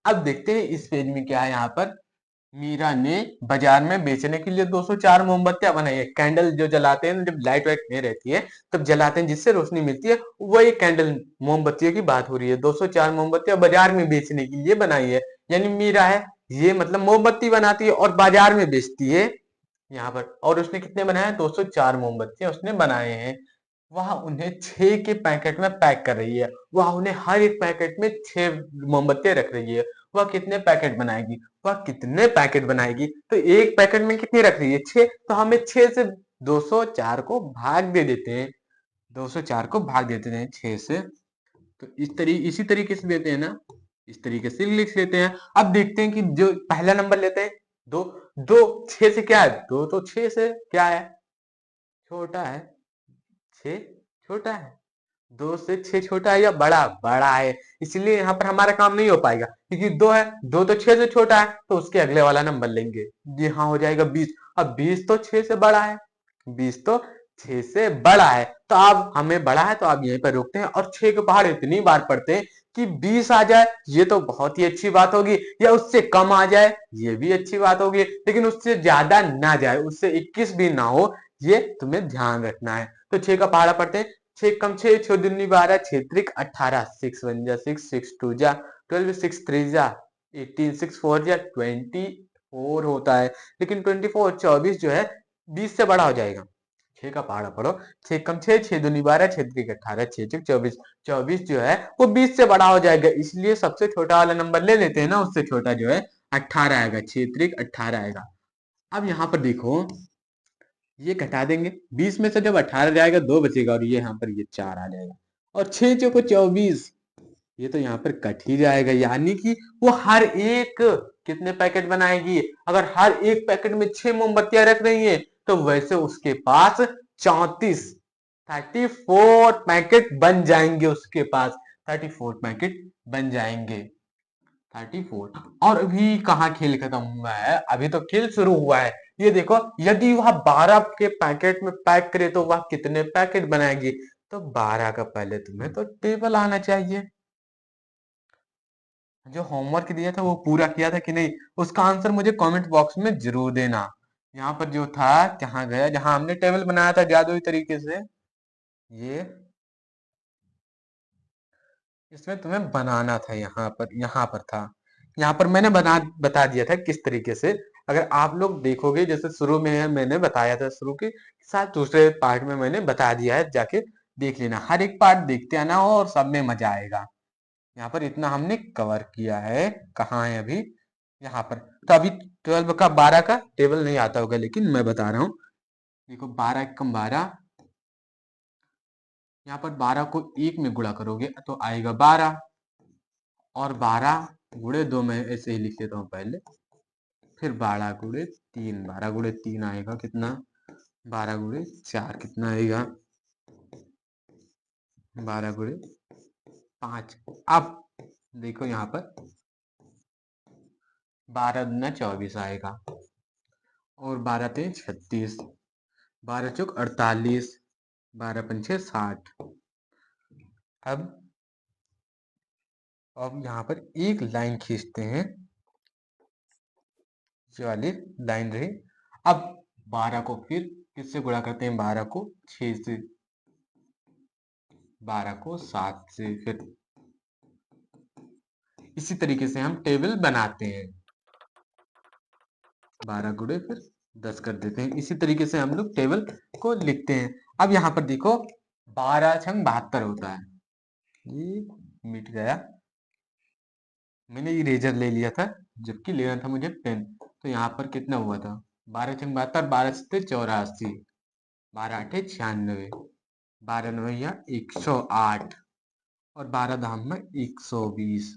अब देखते हैं इस पेज में क्या है। यहाँ पर मीरा ने बाजार में बेचने के लिए 204 मोमबत्तियां बनाई है। कैंडल जो जलाते हैं जब लाइट वाइट नहीं रहती है तब जलाते हैं जिससे रोशनी मिलती है, वही कैंडल मोमबत्तियों की बात हो रही है। 204 मोमबत्तियां बाजार में बेचने के लिए बनाई है। यानी मीरा है, ये मतलब मोमबत्ती बनाती है और बाजार में बेचती है यहाँ पर। और उसने कितने बनाए हैं? 204 मोमबत्तियां उसने बनाए हैं। वह उन्हें 6 के पैकेट में पैक कर रही है। वह उन्हें हर एक पैकेट में 6 मोमबत्तियां रख रही है। वह कितने पैकेट बनाएगी? वह कितने पैकेट बनाएगी? तो एक पैकेट में कितनी रख रही है? 6। तो हमें 6 से 204 को भाग दे देते हैं। 204 को भाग देते हैं 6 से। तो इसी तरीके से देते हैं ना, इस तरीके से लिख लेते हैं। अब देखते हैं कि जो पहला नंबर लेते हैं, दो। दो 6 से क्या है? दो तो 6 से क्या है? छोटा है। 6 छोटा है। 2 से 6 छोटा है या बड़ा? बड़ा है। इसलिए यहाँ पर हमारा काम नहीं हो पाएगा क्योंकि 2 है। 2 तो 6 से छोटा है तो उसके अगले वाला नंबर लेंगे। यहाँ हो जाएगा 20। अब 20 तो 6 से बड़ा है। 20 तो 6 से बड़ा है। तो अब हमें बड़ा है तो अब यहीं पर रोकते हैं और 6 के पहाड़ इतनी बार पढ़ते हैं कि 20 आ जाए, ये तो बहुत ही अच्छी बात होगी। या उससे कम आ जाए, ये भी अच्छी बात होगी। लेकिन उससे ज्यादा ना जाए, उससे 21 भी ना हो, ये तुम्हें ध्यान रखना है। तो 6 का पहाड़ा पढ़ते हैं। 6 कम 6, 6 दूनी 12, 6 त्रिक 18, 6 1 जा 6, 6 2 जा 12, 6 3 जा 18, 6 4 जा 24 होता है। लेकिन 24 24 जो है 20 से बड़ा हो जाएगा। 6 का पहाड़ा पढ़ो। 6 कम 6, 6 दूनी 12, 6 त्रिक 18, 6 6 24। 24 जो है वो 20 से बड़ा हो जाएगा, इसलिए सबसे छोटा वाला नंबर ले लेते हैं ना। उससे छोटा जो है 18 आएगा। 6 त्रिक 18 आएगा। अब यहाँ पर देखो, ये घटा देंगे। 20 में से जब 18 जाएगा 2 बचेगा और ये यहाँ पर ये 4 आ जाएगा। और 6 चौको 24, ये तो यहाँ पर कट ही जाएगा। यानी कि वो हर एक कितने पैकेट बनाएगी? अगर हर एक पैकेट में 6 मोमबत्तियां रख रही है तो वैसे उसके पास 34 34 पैकेट बन जाएंगे। उसके पास 34 पैकेट बन जाएंगे। 34। और अभी कहाँ खेल खत्म हुआ है? अभी तो खेल शुरू हुआ है। ये देखो, यदि वह 12 के पैकेट में पैक करे तो वह कितने पैकेट बनाएगी? तो 12 का पहले तुम्हें तो टेबल आना चाहिए। जो होमवर्क दिया था वो पूरा किया था कि नहीं, उसका आंसर मुझे कमेंट बॉक्स में जरूर देना। यहाँ पर जो था, जहां गया, जहां हमने टेबल बनाया था जादुई तरीके से, ये इसमें तुम्हें बनाना था। यहाँ पर था। यहाँ पर मैंने बता दिया था किस तरीके से। अगर आप लोग देखोगे, जैसे शुरू में मैंने बताया था, शुरू के साथ दूसरे पार्ट में मैंने बता दिया है, जाके देख लेना। हर एक पार्ट देखते आना हो और सब में मजा आएगा। यहाँ पर इतना हमने कवर किया है। कहाँ है अभी? यहाँ पर। तो अभी 12 का 12 का टेबल नहीं आता होगा, लेकिन मैं बता रहा हूँ। देखो, 12 एकम 12। यहाँ पर 12 को 1 में गुणा करोगे तो आएगा 12। और 12 गुणे 2 में ऐसे ही लिख देता हूँ पहले। फिर 12 गुणे 3, 12 गुणे 3 आएगा कितना? 12 गुणे 4 कितना आएगा? 12 गुणे 5। अब देखो यहाँ पर 12 दूना 24 आएगा। और 12 3 36, 12 चौक 48, 12 पंचे 60। अब यहाँ पर एक लाइन खींचते हैं। ये वाली लाइन रही। अब 12 को फिर किससे गुणा करते हैं? 12 को 6 से, 12 को 7 से, फिर इसी तरीके से हम टेबल बनाते हैं। 12 गुणे फिर 10 कर देते हैं। इसी तरीके से हम लोग टेबल को लिखते हैं। अब यहाँ पर देखो, 12 छंग 72 होता है। ये मिट गया। मैंने इरेजर ले लिया था, जबकि लेना था मुझे पेन। तो यहाँ पर कितना हुआ था? 12 छंग 72, 12 सत्ते 84, 12 आठे 96, 12 नवैया 108 और 12 धाम में 120।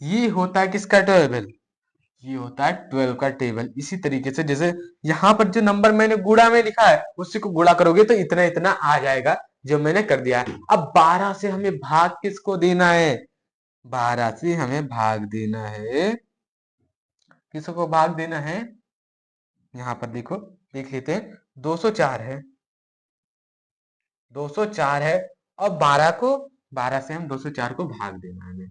ये होता है किसका टेबल? ये होता है 12 का टेबल। इसी तरीके से जैसे यहाँ पर जो नंबर मैंने गुणा में लिखा है उसी को गुणा करोगे तो इतना इतना आ जाएगा, जो मैंने कर दिया है। अब 12 से हमें भाग किसको देना है? 12 से हमें भाग देना है, किसको भाग देना है? यहाँ पर देखो, देख लेते हैं। 204 है। 204 है। और 12 से हम 204 को भाग देना है हमें।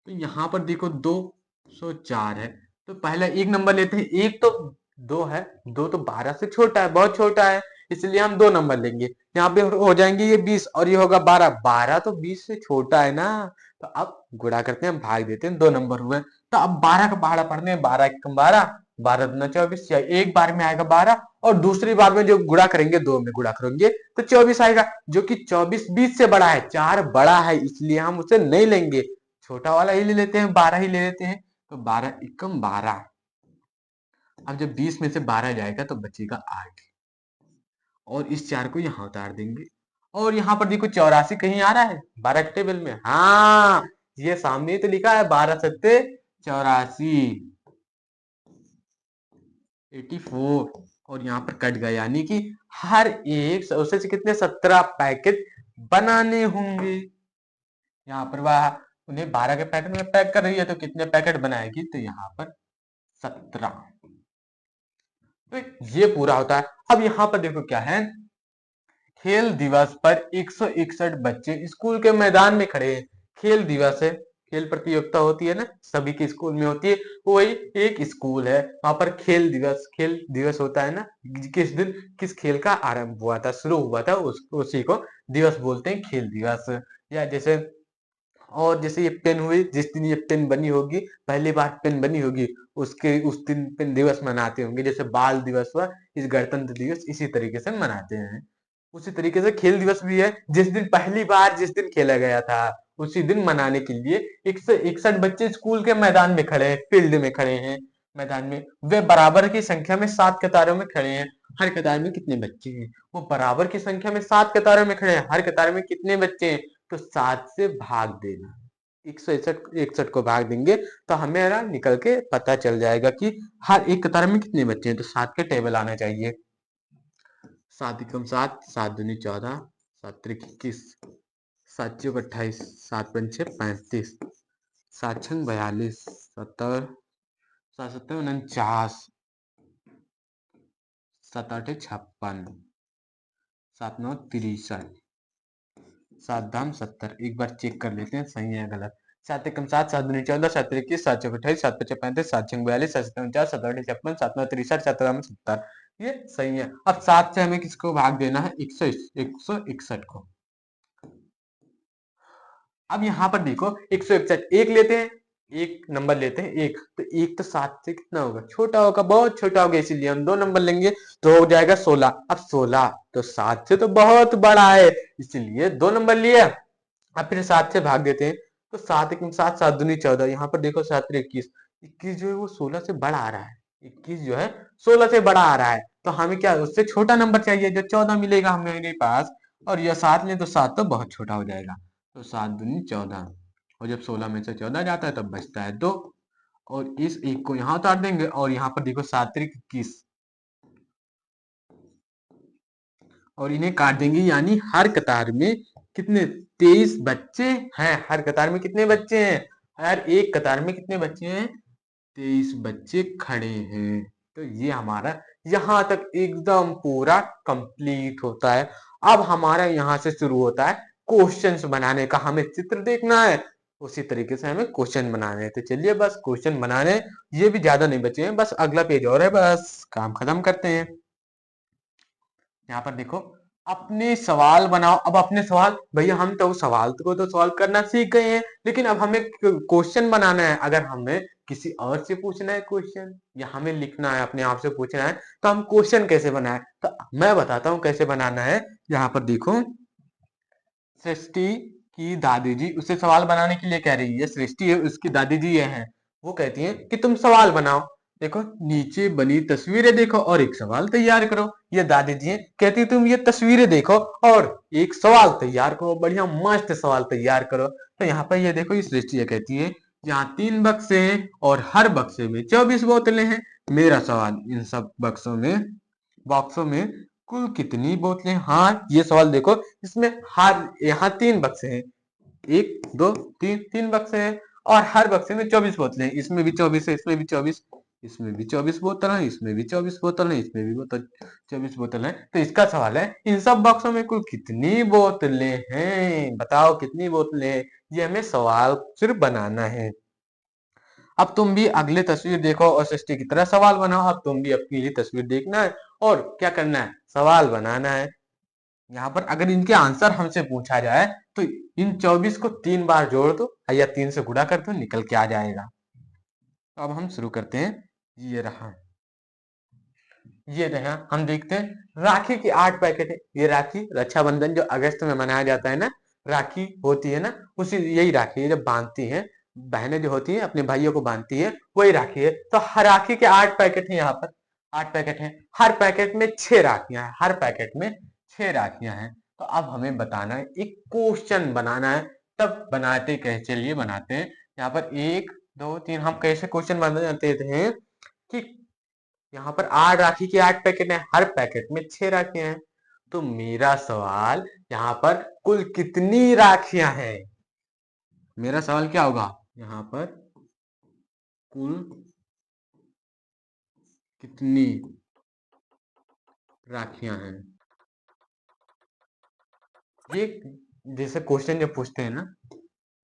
तो यहाँ पर देखो 204 है, तो पहला एक नंबर लेते हैं। एक तो 2 है, 2 तो 12 से छोटा है, बहुत छोटा है, इसलिए हम 2 नंबर लेंगे। यहाँ पे हो जाएंगे ये 20 और ये होगा 12। 12 तो 20 से छोटा है ना, तो अब गुणा करते हैं, भाग देते हैं, 2 नंबर हुए। तो अब 12 का पहाड़ा पढ़ते हैं। 12 एकम 12, 12 दूना 24, या एक बार में आएगा 12 और दूसरी बार में जो गुणा करेंगे 2 में गुणा करेंगे तो 24 आएगा, जो कि 24 20 से बड़ा है, 4 बड़ा है, इसलिए हम उसे नहीं लेंगे, छोटा वाला ही ले लेते हैं, 12 ही ले लेते हैं। तो 12 एकम 12। अब जब 20 में से 12 जाएगा तो बचेगा 8, और इस 4 को यहाँ उतार देंगे। और यहाँ पर देखो 84 कहीं आ रहा है 12 के टेबल में? हाँ, ये सामने ही तो लिखा है, 12 सत्ते 84, 84। और यहाँ पर कट गया, यानी कि हर एक सौ से कितने 17 पैकेट बनाने होंगे। यहाँ पर वह उन्हें 12 के पैकेट में पैक कर रही है, तो कितने पैकेट बनाएगी? तो यहाँ पर 17। तो ये पूरा होता है। अब यहाँ पर देखो क्या है, खेल दिवस पर 161 बच्चे स्कूल के मैदान में खड़े हैं। खेल दिवस है, खेल प्रतियोगिता होती है ना, सभी के स्कूल में होती है, वही एक स्कूल है, वहां पर खेल दिवस होता है ना, किस दिन किस खेल का आरंभ हुआ था, शुरू हुआ था, उसी को दिवस बोलते हैं, खेल दिवस। या जैसे, और जैसे ये पेन हुई, जिस दिन ये पेन बनी होगी, पहली बार पेन बनी होगी, उसके उस दिन पेन दिवस मनाते होंगे। जैसे बाल दिवस हुआ, इस गणतंत्र दिवस इसी तरीके से मनाते हैं। उसी तरीके से खेल दिवस भी है, जिस दिन पहली बार जिस दिन खेला गया था उसी दिन मनाने के लिए 161 बच्चे स्कूल के मैदान में खड़े हैं, फील्ड में खड़े हैं, मैदान में। वे बराबर की संख्या में 7 कतारों में खड़े हैं। हर कतार में कितने बच्चे हैं? वो बराबर की संख्या में 7 कतारों में खड़े हैं। हर कतार में कितने बच्चे हैं? तो 7 से भाग देना, 161 को भाग देंगे तो हमें ना निकल के पता चल जाएगा कि हर एक कतार में कितने बच्चे हैं। तो 7 के टेबल आना चाहिए। 7 एकम 7, 7 दूनी 14, 7 त्रिक 21, 7 चौक 28, 7 पंचे 35, 7 छंग 42, 70, 7 सत्तर 49, 7 आठे 56, 7 नौ 63, 7 धाम 70। एक बार चेक कर लेते हैं सही है गलत। 7 एकम 7, 7 दूनी 14, 7 त्रिक 21, 7 चौक 28, 7 पचे 35, 7 छंग 42, 7 सत्तर 49, 7 आठे 56, 7 नौ 63, 7 दाम 70। ये सही है। अब 7 से हमें किसको भाग देना है? 161 को। अब यहाँ पर देखो 161 एक लेते हैं, एक नंबर लेते हैं एक, तो एक तो 7 से कितना होगा? छोटा होगा, बहुत छोटा होगा, इसीलिए हम 2 नंबर लेंगे, तो हो जाएगा 16। अब 16 तो 7 से तो बहुत बड़ा है, इसीलिए 2 नंबर लिया। अब फिर 7 से भाग देते हैं, तो 7 एक 7, 7 दूनी 14। यहाँ पर देखो 7 21, 21 जो है वो 16 से बड़ा आ रहा है, 21 जो है 16 से बड़ा आ रहा है, तो हमें क्या उससे छोटा नंबर चाहिए, जो 14 मिलेगा हमारे पास। और यह 7 लें तो 7 तो बहुत छोटा हो जाएगा, तो 7 दूनी 14, और जब 16 में से 14 जाता है तब बचता है 2, और इस एक को यहाँ उतार देंगे। और यहाँ पर देखो 7 त्रिक 21, और इन्हें काट देंगे, यानी हर कतार में कितने? 23 बच्चे हैं। हर कतार में कितने बच्चे हैं? हर एक कतार में कितने बच्चे हैं? 23 बच्चे खड़े हैं। तो ये हमारा यहाँ तक एकदम पूरा कंप्लीट होता है। अब हमारा यहाँ से शुरू होता है क्वेश्चंस बनाने का। हमें चित्र देखना है, उसी तरीके से हमें क्वेश्चन बनाने हैं। तो चलिए बस क्वेश्चन बनाने, ये भी ज्यादा नहीं बचे हैं, बस अगला पेज और है, बस काम खत्म करते हैं। यहाँ पर देखो, अपने सवाल बनाओ। अब अपने सवाल, भैया हम तो सवाल को तो सॉल्व करना सीख गए हैं, लेकिन अब हमें क्वेश्चन बनाना है। अगर हमें किसी और से पूछना है क्वेश्चन, या हमें लिखना है अपने आप से पूछना है, तो हम क्वेश्चन कैसे बनाए? तो मैं बताता हूँ कैसे बनाना है। यहाँ पर देखो, सृष्टि की दादी जी उससे सवाल बनाने के लिए कह रही है। सृष्टि है, उसकी दादी जी ये है, वो कहती हैं कि तुम सवाल बनाओ। देखो नीचे बनी तस्वीरें देखो और एक सवाल तैयार करो। ये दादी जी कहती तुम ये तस्वीरें देखो और एक सवाल तैयार करो, बढ़िया मस्त सवाल तैयार करो। तो यहाँ पर ये देखो, ये सृष्टि ये कहती है यहाँ 3 बक्से हैं और हर बक्से में 24 बोतलें हैं। मेरा सवाल, इन सब बॉक्सों में कुल कितनी बोतलें? हाँ, ये सवाल देखो, इसमें हर यहाँ 3 बक्से हैं, 1 2 3, 3 बक्से हैं, और हर बक्से में 24 बोतलें हैं। इसमें भी 24 है, इसमें भी 24, इसमें भी 24 बोतल है, इसमें भी 24 बोतल है, इसमें भी बोतल 24 बोतल है। तो इसका सवाल है इन सब बक्सों में कुल कितनी बोतलें हैं, बताओ कितनी बोतलें हैं। ये हमें सवाल सिर्फ बनाना है। अब तुम भी अगले तस्वीर देखो और सृष्टि की तरह सवाल बनाओ। अब तुम भी अपनी लिए तस्वीर देखना है और क्या करना है, सवाल बनाना है। यहाँ पर अगर इनके आंसर हमसे पूछा जाए तो इन 24 को 3 बार जोड़ दो या 3 से गुणा कर दो, निकल के आ जाएगा। तो अब हम शुरू करते हैं। ये रहा, ये रहा, हम देखते हैं राखी की 8 पैकेट है। ये राखी रक्षाबंधन जो अगस्त में मनाया जाता है ना, राखी होती है ना, उसी यही राखी है जब बांधती हैं बहनें, जो होती हैं अपने भाइयों को बांधती है, वही राखी है। तो हर राखी के 8 पैकेट हैं। यहाँ पर 8 पैकेट हैं, हर पैकेट में 6 राखियां हैं, हर पैकेट में 6 राखियां हैं। तो अब हमें बताना है, एक क्वेश्चन बनाना है। तब बनाते कैसे, चलिए बनाते हैं। यहाँ पर 1 2 3 हम कैसे क्वेश्चन बनाते हैं कि यहाँ पर 8 राखी के 8 पैकेट हैं, हर पैकेट में 6 राखियां हैं। तो मेरा सवाल यहाँ पर कुल कितनी राखियां हैं, मेरा सवाल क्या होगा, यहाँ पर कुल कितनी राखियां हैं। ये जैसे क्वेश्चन जब पूछते हैं ना,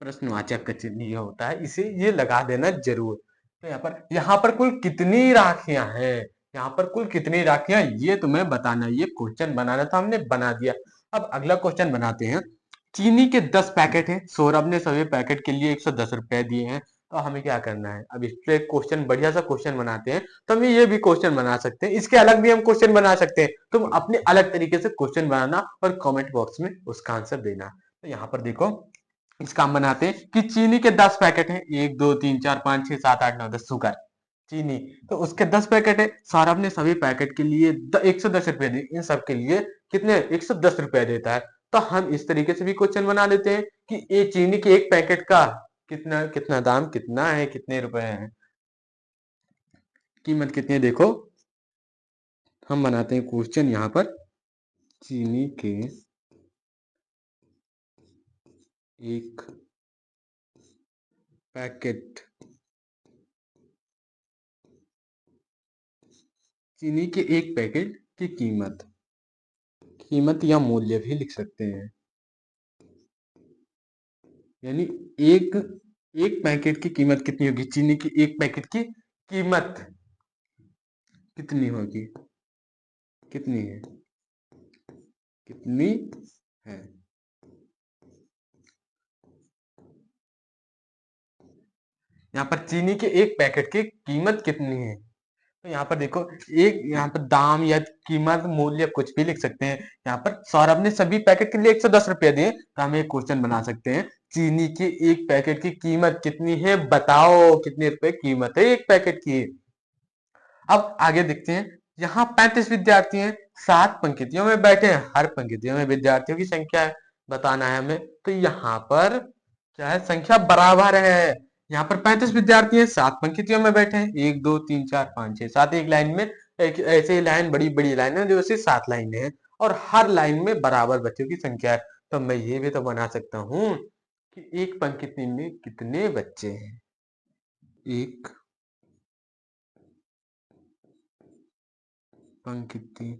प्रश्नवाचक का चिन्ह ये होता है, इसे ये लगा देना जरूर। तो यहाँ पर कुल कितनी राखियां हैं, यहाँ पर कुल कितनी राखियां, ये तुम्हें बताना है। ये क्वेश्चन बनाना था, हमने बना दिया। अब अगला क्वेश्चन बनाते हैं। चीनी के 10 पैकेट हैं, सौरभ ने सभी पैकेट के लिए 110 रुपए दिए हैं। तो हमें क्या करना है, अब इस पे क्वेश्चन, बढ़िया सा क्वेश्चन बनाते हैं। तो हम ये भी क्वेश्चन बना सकते हैं, इसके अलग भी हम क्वेश्चन बना सकते हैं। तुम अपने अलग तरीके से क्वेश्चन बनाना और कमेंट बॉक्स में उसका आंसर देना। तो यहाँ पर देखो, इसका हम बनाते हैं कि चीनी के 10 पैकेट हैं, 1 2 3 4 5 6 7 8 9 10 शुगर चीनी। तो उसके 10 पैकेट है, सौरभ ने सभी पैकेट के लिए 110 रुपए दिए। इन सब के लिए कितने, 110 रुपए देता है। तो हम इस तरीके से भी क्वेश्चन बना लेते हैं कि ये चीनी के एक पैकेट का कितना कितना दाम कितना है, कितने रुपए है, कीमत कितनी है। देखो हम बनाते हैं क्वेश्चन यहाँ पर। चीनी के एक पैकेट, चीनी के एक पैकेट की कीमत, कीमत या मूल्य भी लिख सकते हैं। यानी एक एक पैकेट की कीमत कितनी होगी, चीनी की एक पैकेट की कीमत कितनी होगी, कितनी है, कितनी है। यहाँ पर चीनी के एक पैकेट की कीमत कितनी है। तो यहाँ पर देखो, एक यहाँ पर दाम या कीमत मूल्य कुछ भी लिख सकते हैं। यहाँ पर सौरभ ने सभी पैकेट के लिए 110 रुपए दिए, तो हम एक क्वेश्चन बना सकते हैं। चीनी के एक पैकेट की कीमत कितनी है, बताओ कितने रुपए कीमत है एक पैकेट की। अब आगे देखते हैं। यहाँ 35 विद्यार्थी हैं, 7 पंक्तियों में बैठे हैं, हर पंक्तियों में विद्यार्थियों की संख्या है, बताना है हमें। तो यहाँ पर क्या है, संख्या बराबर है। यहाँ पर 35 विद्यार्थी हैं, 7 पंक्तियों में बैठे हैं, 1 2 3 4 5 6 7, एक लाइन में, एक ऐसे ही लाइन, बड़ी बड़ी लाइन है जो 7 लाइनें हैं, और हर लाइन में बराबर बच्चों की संख्या है। तो मैं ये भी तो बना सकता हूँ कि एक पंक्ति में कितने बच्चे हैं, एक पंक्ति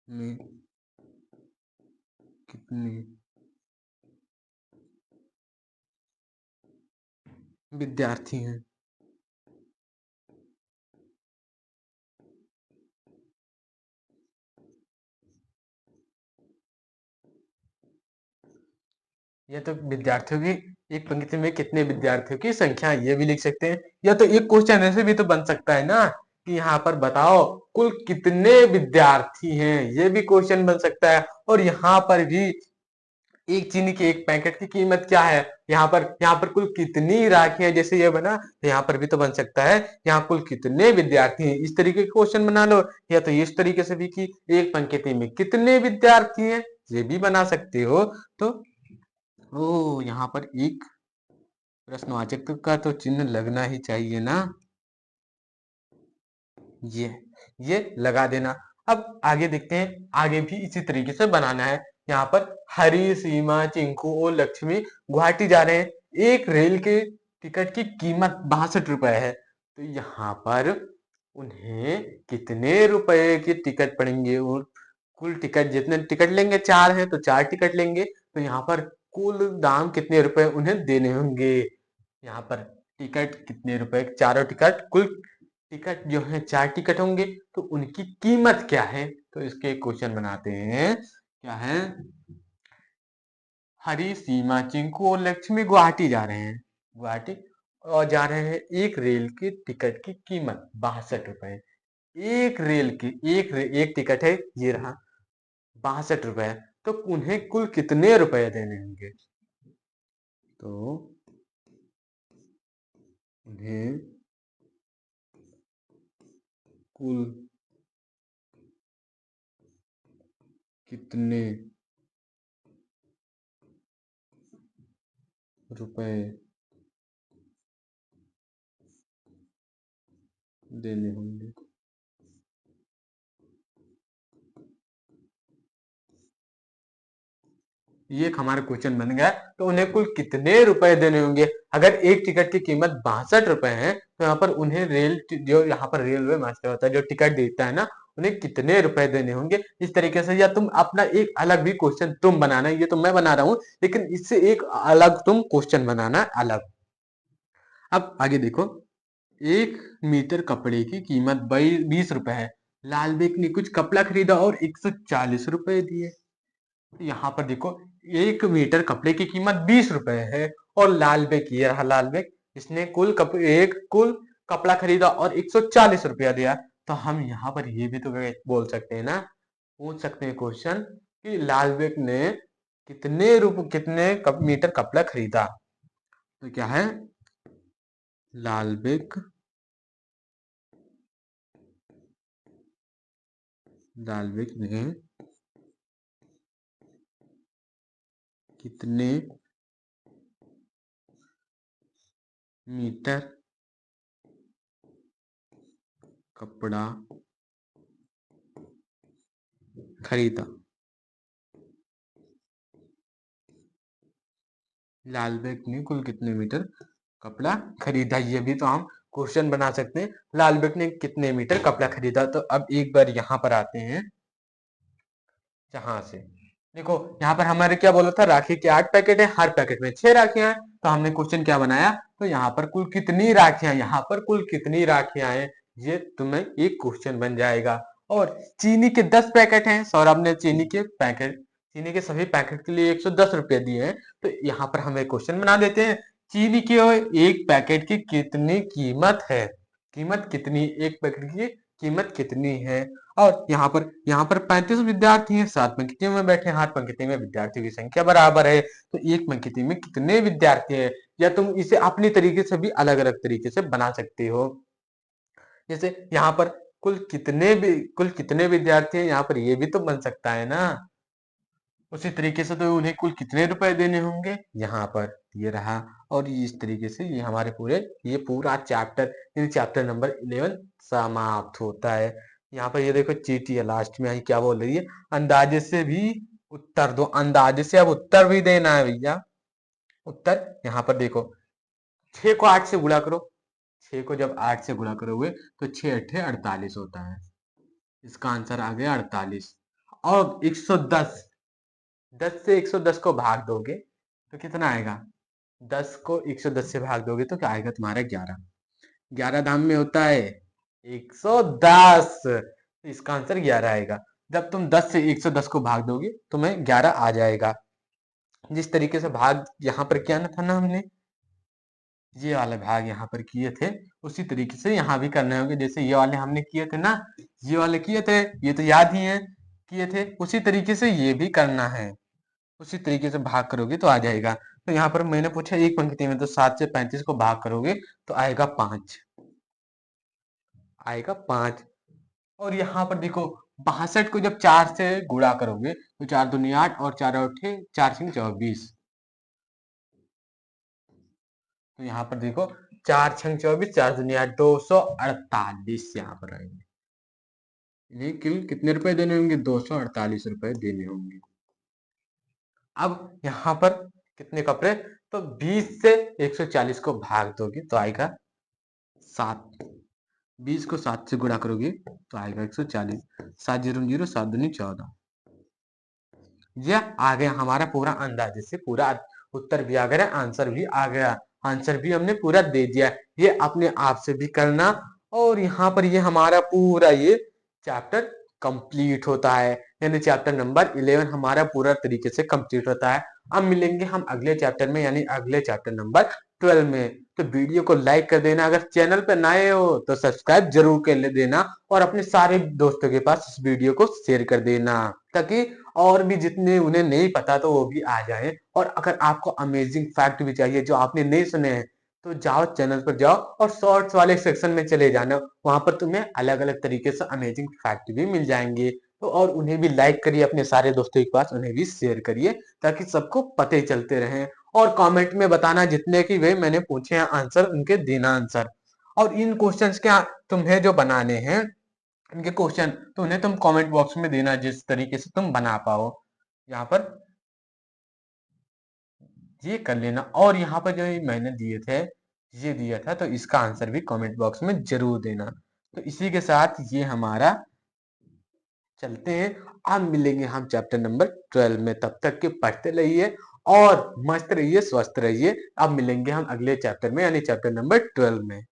में कितने विद्यार्थी हैं। या तो विद्यार्थियों की, एक पंक्ति में कितने विद्यार्थियों की संख्या, ये भी लिख सकते हैं। या तो एक क्वेश्चन ऐसे भी तो बन सकता है ना कि यहाँ पर बताओ कुल कितने विद्यार्थी हैं, ये भी क्वेश्चन बन सकता है। और यहाँ पर भी एक चीनी के एक पैकेट की कीमत क्या है, यहाँ पर कुल कितनी राखी है, जैसे ये बना, तो यहाँ पर भी तो बन सकता है यहाँ कुल कितने विद्यार्थी हैं। इस तरीके के क्वेश्चन बना लो, या तो इस तरीके से भी कि एक पंक्ति में कितने विद्यार्थी हैं, ये भी बना सकते हो। तो ओ, यहाँ पर एक प्रश्नवाचक का तो चिन्ह लगना ही चाहिए ना, ये ये लगा देना। अब आगे देखते हैं, आगे भी इसी तरीके से बनाना है। यहाँ पर हरी, सीमा, चिंकू और लक्ष्मी गुवाहाटी जा रहे हैं। एक रेल के टिकट की कीमत 62 रुपए है। तो यहाँ पर उन्हें कितने रुपए की टिकट पड़ेंगे, और कुल टिकट जितने टिकट लेंगे, 4 है तो 4 टिकट लेंगे, तो यहाँ पर कुल दाम कितने रुपए उन्हें देने होंगे। यहाँ पर टिकट कितने रुपए, चारों टिकट, कुल टिकट जो है 4 टिकट होंगे, तो उनकी कीमत क्या है। तो इसके क्वेश्चन बनाते हैं, क्या है, हरी, सीमा, चिंकू और लक्ष्मी गुवाहाटी जा रहे हैं, गुवाहाटी, और जा रहे हैं, एक रेल की टिकट की कीमत 62 रुपए। एक रेल की एक टिकट है, ये रहा 62 रुपए, तो उन्हें कुल कितने रुपए देने होंगे। तो उन्हें कुल कितने रुपए देने होंगे। ये एक हमारा क्वेश्चन बन गया। तो उन्हें कुल कितने रुपए देने होंगे। अगर एक टिकट की कीमत 62 रुपए है, तो यहाँ पर उन्हें जो यहाँ पर रेलवे मास्टर होता है जो टिकट देता है ना, उन्हें कितने रुपए देने होंगे। इस तरीके से, या तुम अपना एक अलग भी क्वेश्चन तुम बनाना, ये तो मैं बना रहा हूँ, लेकिन इससे एक अलग तुम क्वेश्चन बनाना अलग। अब आगे देखो, 1 मीटर कपड़े की कीमत 20 रुपए है, लाल बेग ने कुछ कपड़ा खरीदा और 140 रुपए दिए। यहाँ पर देखो, 1 मीटर कपड़े की कीमत 20 रुपए है, और लाल बेग, ये रहा लाल बेग, इसने कुल कपड़ा खरीदा और 140 रुपया दिया। तो हम यहाँ पर ये भी तो बोल सकते हैं ना, पूछ सकते हैं क्वेश्चन कि लाल बेग ने कितने मीटर कपड़ा खरीदा। तो क्या है, लाल बेग ने कितने मीटर कपड़ा खरीदा। लाल बेग ने कुल कितने मीटर कपड़ा खरीदा, ये भी तो हम क्वेश्चन बना सकते हैं। लाल बेग ने कितने मीटर कपड़ा खरीदा। तो अब एक बार यहाँ पर आते हैं, जहां से देखो, यहाँ पर हमारे क्या बोला था, राखी के 8 पैकेट है, हर पैकेट में 6 राखियां हैं। तो हमने क्वेश्चन क्या बनाया, तो यहाँ पर कुल कितनी राखियां, यहाँ पर कुल कितनी राखियां हैं, ये तुम्हें एक क्वेश्चन बन जाएगा। और चीनी के 10 पैकेट हैं, सौरभ ने चीनी के सभी पैकेट के लिए 110 रुपए दिए हैं। तो यहाँ पर हम एक क्वेश्चन बना देते हैं, चीनी के एक पैकेट की कितनी कीमत है, कीमत कितनी, एक पैकेट की कीमत कितनी है। और यहाँ पर 35 विद्यार्थी हैं, 7 पंक्तियों में बैठे हैं, हर पंक्ति में विद्यार्थियों की संख्या बराबर है। तो एक पंक्ति में कितने विद्यार्थी हैं, या तुम इसे अपनी तरीके से भी अलग अलग तरीके से बना सकते हो। जैसे यहाँ पर कुल कितने विद्यार्थी हैं, यहाँ पर ये भी तो बन सकता है ना। उसी तरीके से तो उन्हें कुल कितने रुपए देने होंगे, यहाँ पर ये रहा। और इस तरीके से ये पूरा चैप्टर नंबर 11 समाप्त होता है। यहाँ पर ये देखो, चीटी है लास्ट में, क्या बोल रही है, अंदाजे से भी उत्तर दो। अंदाजे से अब उत्तर भी देना है भैया। उत्तर यहाँ पर देखो, 6 को 8 से गुणा करो, 6 को जब 8 से गुणा करोगे तो 6 अट्ठे 48 होता है। इसका आंसर आ गया 48। और 110, 10 से 110 को भाग दोगे तो कितना आएगा, 10 को 110 से भाग दोगे तो क्या आएगा तुम्हारा 11। 11 धाम में होता है 110, तो इसका आंसर 11 आएगा। जब तुम 10 से 110 को भाग दोगे तुम्हें 11 आ जाएगा। जिस तरीके से भाग यहाँ पर किया ना था ना हमने, ये वाले भाग यहाँ पर किए थे, उसी तरीके से यहाँ भी करने होंगे। जैसे ये वाले हमने किए थे ना, ये वाले किए थे, ये तो याद ही है, किए थे, उसी तरीके से ये भी करना है। उसी तरीके से भाग करोगे तो आ जाएगा। तो यहाँ पर मैंने पूछा एक पंक्ति में, तो 7 से 35 को भाग करोगे तो आएगा 5, आएगा 5। और यहाँ पर देखो, 62 को जब 4 से गुणा करोगे तो 4 दूनी 8 और 4 उठे 4 सिंह 24। तो यहाँ पर देखो, 4 छंग 24, 4 दूनी 8, 248 यहाँ पर आएंगे। इन्हें कितने रुपए देने होंगे, 248 रुपए देने होंगे। अब यहाँ पर कितने कपड़े, तो 20 से 140 को भाग दोगे तो आएगा 7। 20 को 7 से गुणा करोगे तो आएगा 140। 7 0 0, 7 दूनी 14। यह आ गया हमारा पूरा अंदाजे से पूरा उत्तर भी आ गया, आंसर भी आ गया। आंसर भी हमने पूरा दे दिया। ये अपने आप से भी करना, और यहाँ पर ये हमारा पूरा ये चैप्टर कंप्लीट होता है, यानी चैप्टर नंबर 11 हमारा पूरा तरीके से कंप्लीट होता है। अब मिलेंगे हम अगले चैप्टर में, यानी अगले चैप्टर नंबर 12 में। तो वीडियो को लाइक कर देना, अगर चैनल पर नए हो तो सब्सक्राइब जरूर कर देना, और अपने सारे दोस्तों के पास इस वीडियो को शेयर कर देना, ताकि और भी जितने उन्हें नहीं पता तो वो भी आ जाए। और अगर आपको अमेजिंग फैक्ट भी चाहिए जो आपने नहीं सुने हैं, तो जाओ चैनल पर जाओ और शॉर्ट्स वाले सेक्शन में चले जाना, वहां पर तुम्हें अलग अलग तरीके से अमेजिंग फैक्ट भी मिल जाएंगे। तो और उन्हें भी लाइक करिए, अपने सारे दोस्तों के पास उन्हें भी शेयर करिए, ताकि सबको पते चलते रहें। और कमेंट में बताना जितने की वे मैंने पूछे हैं आंसर, उनके देना आंसर। और इन क्वेश्चंस के तुम्हें जो बनाने हैं इनके क्वेश्चन, तो उन्हें तुम कमेंट बॉक्स में देना जिस तरीके से तुम बना पाओ। यहाँ पर ये कर लेना, और यहाँ पर जो मैंने दिए थे, ये दिया था, तो इसका आंसर भी कमेंट बॉक्स में जरूर देना। तो इसी के साथ ये हमारा चलते हैं। अब मिलेंगे हम चैप्टर नंबर 12 में, तब तक के पढ़ते रहिए और मस्त रहिए, स्वस्थ रहिए। अब मिलेंगे हम अगले चैप्टर में, यानी चैप्टर नंबर 12 में।